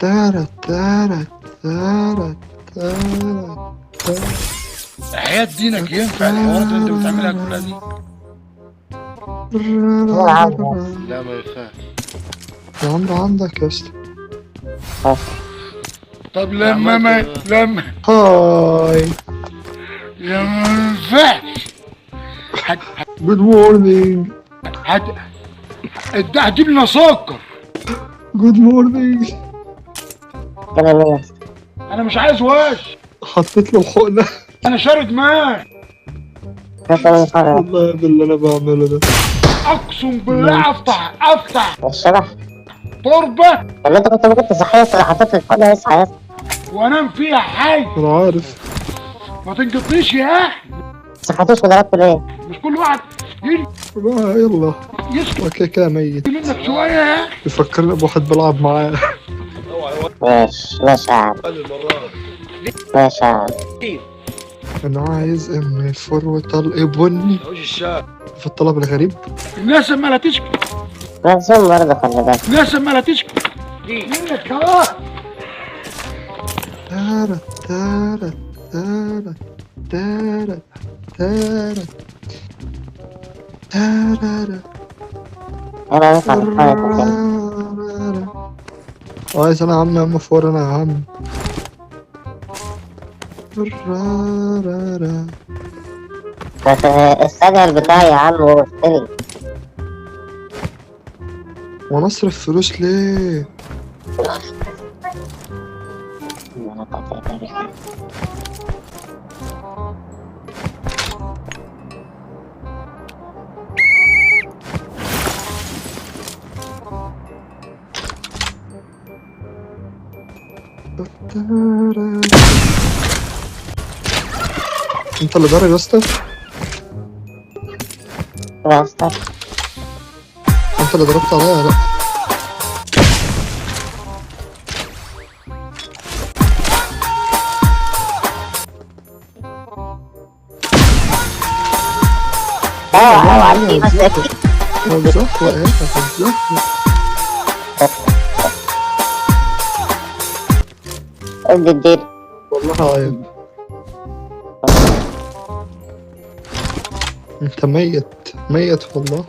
تارا تارا تارا تارا تارا. حياة دينك ينفع الحوارات اللي انت بتعملها كلها دي؟ لا ما ينفعش. يا عمرو عندك يا اسطى. طب لما هاي لا ما ينفعش. جود مورنينج. هتجيب لنا سكر. جود مورنينج. انا مش عايز وش، حطيت له الحقنة. انا شارد ماء. والله باللي انا بعمله ده. اقسم بالله افتح الشبح تربة اللي انت كنت ممكن تصحيه بس حطيت الفضة يصحى يا اسطى. وانام فيها حي. انا عارف. ما تنقطنيش يا اخي. صحتوش وضربته ليه؟ مش كل واحد يلا يسكت كده ميت. منك شوية يا اخي. يفكرني بواحد بلعب معاه. ماشي ماشي يا عم ماشي يا عم. انا عايز ام فور طلق بني في الطلب الغريب. الناس اما لا تشكي، لازم برضه خلي بالك. الناس اما لا تشكي منك كمان. تارا تارا تارا تارا تارا تارا. انا ينفع نتفرج كده. عايز انا يا عم ام فور انا يا عم. بس السجل بتاعي يا عم واشتري. وانا اصرف فلوس ليه؟ انت اللي ضارب يا اسطى؟ يا اسطى انت اللي ضربت عليا ولا لا؟ اوعى بس هتزحلق ايه؟ هتزحلق. ادي الدير. والله عيب. انت ميت والله.